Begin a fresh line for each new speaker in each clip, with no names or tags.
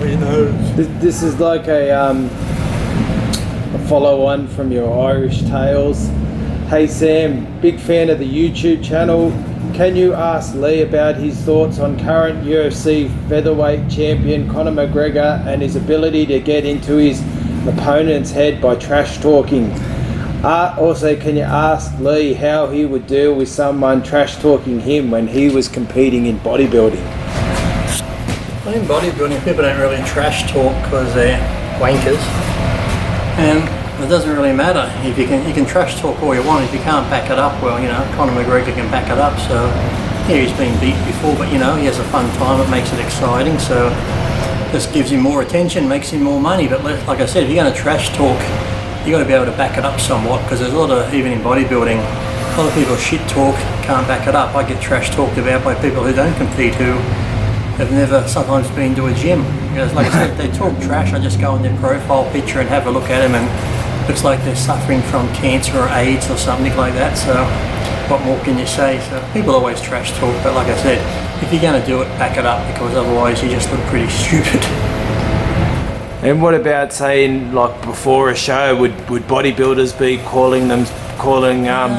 stubby nose.
This is like a follow-on from your Irish Tales. Hey Sam, big fan of the YouTube channel. Can you ask Lee about his thoughts on current UFC featherweight champion Conor McGregor and his ability to get into his opponent's head by trash talking? Also, can you ask Lee how he would deal with someone trash talking him when he was competing in bodybuilding?
Well, in bodybuilding, people don't really trash talk because they're wankers, and it doesn't really matter if you can trash talk all you want. If you can't back it up, well, you know, Conor McGregor can back it up. So yeah, he's been beat before, but you know, he has a fun time. It makes it exciting. So this gives him more attention, makes him more money. But like I said, if you're going to trash talk, you got to be able to back it up somewhat, because there's a lot of, even in bodybuilding, a lot of people shit talk, can't back it up. I get trash talked about by people who don't compete, who have never sometimes been to a gym. Because like I said, they talk trash. I just go on their profile picture and have a look at them, and looks like they're suffering from cancer or AIDS or something like that. So what more can you say? So people always trash talk, but like I said, if you're going to do it, back it up, because otherwise you just look pretty stupid.
And what about saying, like before a show, would bodybuilders be calling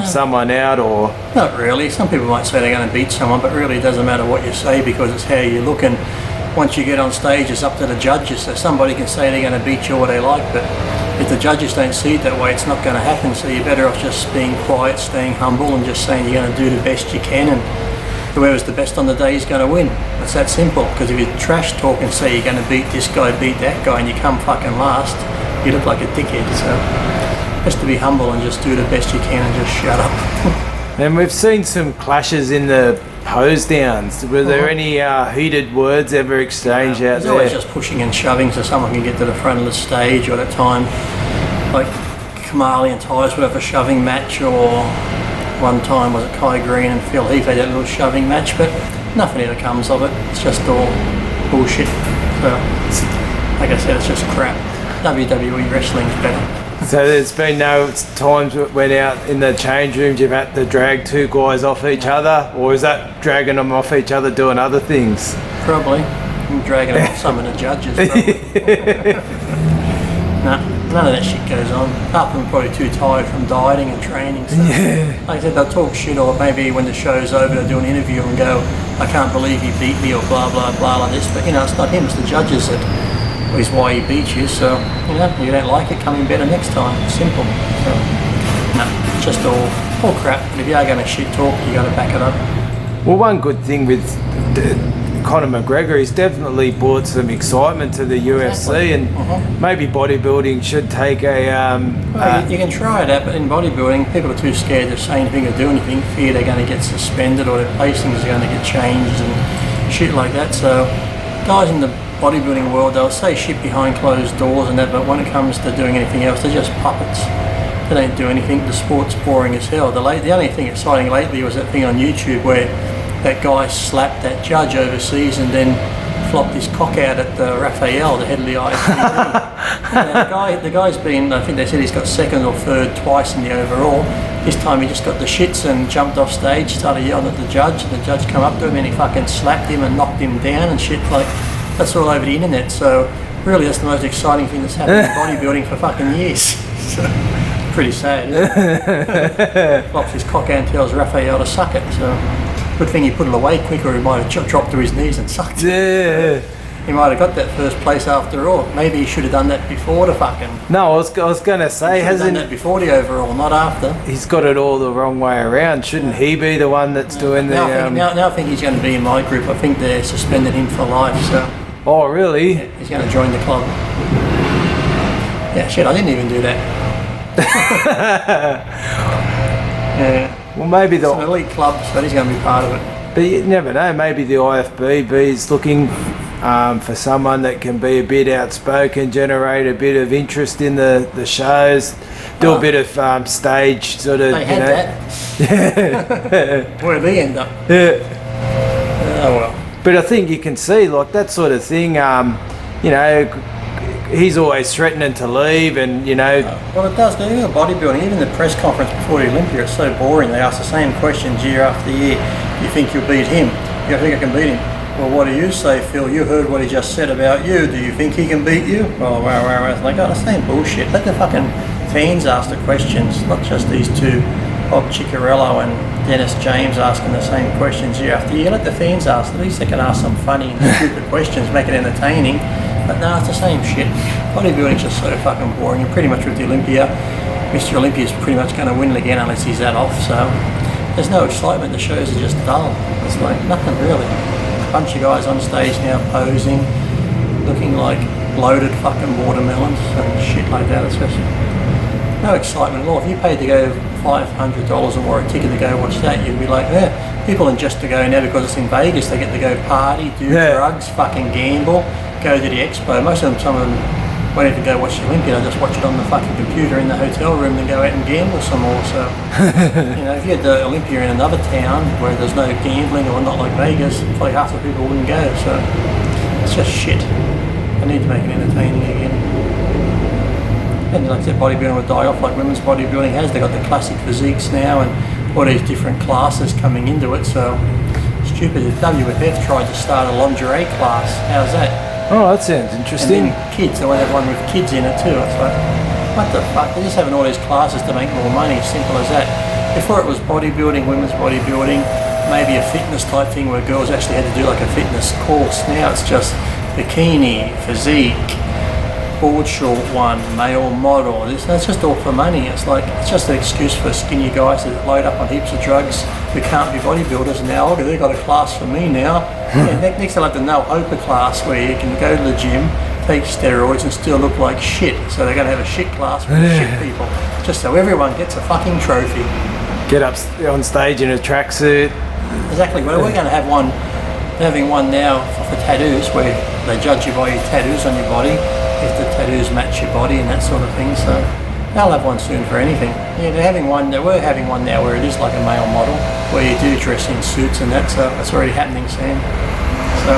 someone out, or?
Not really. Some people might say they're going to beat someone, but really it doesn't matter what you say, because it's how you look. And once you get on stage, it's up to the judges. So somebody can say they're going to beat you or they like, but if the judges don't see it that way, it's not going to happen. So you're better off just being quiet, staying humble, and just saying you're going to do the best you can, and whoever's the best on the day is going to win. It's that simple. Because if you trash talk and say you're going to beat this guy, beat that guy, and you come fucking last, you look like a dickhead. So just to be humble and just do the best you can and just shut up.
And we've seen some clashes in the pose downs. Were there any heated words ever exchanged out there?
There's always just pushing and shoving so someone can get to the front of the stage. Or at that time, like Kamali and Tyus would have a shoving match, or one time was it Kai Green and Phil Heath had that little shoving match, but nothing ever comes of it. It's just all bullshit. So like I said, it's just crap. WWE wrestling's better.
So there's been no times when out in the change rooms you've had to drag two guys off each other, or is that dragging them off each other doing other things?
Probably. I'm dragging off some of the judges, probably. None of that shit goes on. Half of them are probably too tired from dieting and training. So like I said, they'll talk shit, or maybe when the show's over they'll do an interview and go, I can't believe he beat me, or blah blah blah like this. But you know, it's not him, it's the judges that is why he beat you. So you know, you don't like it, come in better next time. It's simple. So no, it's just all crap. But if you are going to shit talk, you got to back it up.
Well, one good thing with Conor McGregor, he's definitely brought some excitement to the UFC, and maybe bodybuilding should take a...
well, you can try that, but in bodybuilding, people are too scared to say anything or do anything, fear they're going to get suspended or their placings are going to get changed and shit like that. So guys in the bodybuilding world, they'll say shit behind closed doors and that, but when it comes to doing anything else, they're just puppets. They don't do anything. The sport's boring as hell. The only thing exciting lately was that thing on YouTube where that guy slapped that judge overseas and then flopped his cock out at Raphael, the head of the IFBB. The guy's been, I think they said he's got second or third twice in the overall. This time he just got the shits and jumped off stage, started yelling at the judge, and the judge come up to him and he fucking slapped him and knocked him down and shit. Like, that's all over the internet. So really that's the most exciting thing that's happened in bodybuilding for fucking years. So pretty sad, isn't it? Flops his cock out and tells Raphael to suck it. So good thing he put it away quicker, he might have dropped to his knees and sucked it. He might have got that first place after all. Maybe he should have done that before the fucking...
No, I was going to say,
hasn't done that before the overall, not after.
He's got it all the wrong way around. Shouldn't he be the one that's doing the...
Now I think he's going to be in my group. I think they're suspending him for life, so...
Oh, really?
Yeah, he's going to join the club. Yeah, shit, I didn't even do that. Yeah.
Well, maybe
it's an elite club, so he's going to be part of it.
But you never know. Maybe the IFBB is looking for someone that can be a bit outspoken, generate a bit of interest in the shows, do a bit of stage sort of.
They had that. Where'd they end up?
Yeah.
Oh well.
But I think you can see like that sort of thing. You know, he's always threatening to leave, and you know.
Well, it does. Even the bodybuilding, even the press conference before the Olympia, it's so boring. They ask the same questions year after year. You think you'll beat him? You think I can beat him? Well, what do you say, Phil? You heard what he just said about you. Do you think he can beat you? Oh, wow. It's like, oh, the same bullshit. Let the fucking fans ask the questions, not just these two, Bob Ciccarello and Dennis James, asking the same questions year after year. Let the fans ask. At least they can ask some funny and stupid questions, make it entertaining. But no, it's the same shit. Bodybuilding's just so fucking boring. And pretty much with the Olympia, Mr. Olympia's pretty much going to win it again unless he's that off. So there's no excitement. The shows are just dull. It's like nothing really. Bunch of guys on stage now posing, looking like loaded fucking watermelons and shit like that. It's just no excitement at all. If you paid to go $500 or more a ticket to go watch that, you'd be like, yeah, people are just to go now because it's in Vegas. They get to go party, do drugs, fucking gamble, go to the expo. Most of them, some of them won't even go watch the Olympia. They just watch it on the fucking computer in the hotel room and go out and gamble some more. So, you know, if you had the Olympia in another town where there's no gambling or not like Vegas, probably half the people wouldn't go. So it's just shit. I need to make it entertaining again. And like I said, bodybuilding will die off like women's bodybuilding has. They've got the classic physiques now and all these different classes coming into it. So stupid if WFF tried to start a lingerie class. How's that?
Oh, that sounds interesting.
And then kids, they want to have one with kids in it too. It's like, what the fuck? They're just having all these classes to make more money, simple as that. Before it was bodybuilding, women's bodybuilding, maybe a fitness type thing where girls actually had to do like a fitness course. Now it's just bikini, physique, board short one, male model. That's just all for money. It's like, it's just an excuse for skinny guys to load up on heaps of drugs who can't be bodybuilders. And now, okay, they've got a class for me now. Yeah, next they'll have the no Opa class where you can go to the gym, take steroids and still look like shit. So they're going to have a shit class with shit people, just so everyone gets a fucking trophy.
Get up on stage in a tracksuit.
Exactly. Well, we're going to have one. They're having one now for tattoos where they judge you by your tattoos on your body, if the tattoos match your body and that sort of thing. So they'll have one soon for anything. Yeah, they're having one. They were having one now where it is like a male model, where you do dress in suits and that. So that's already happening, Sam. So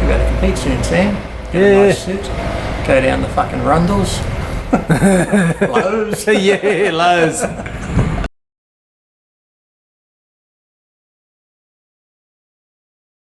you better compete soon, Sam. Get a nice suit. Go down the fucking Rundles. Lowe's.
Yeah, Lowe's.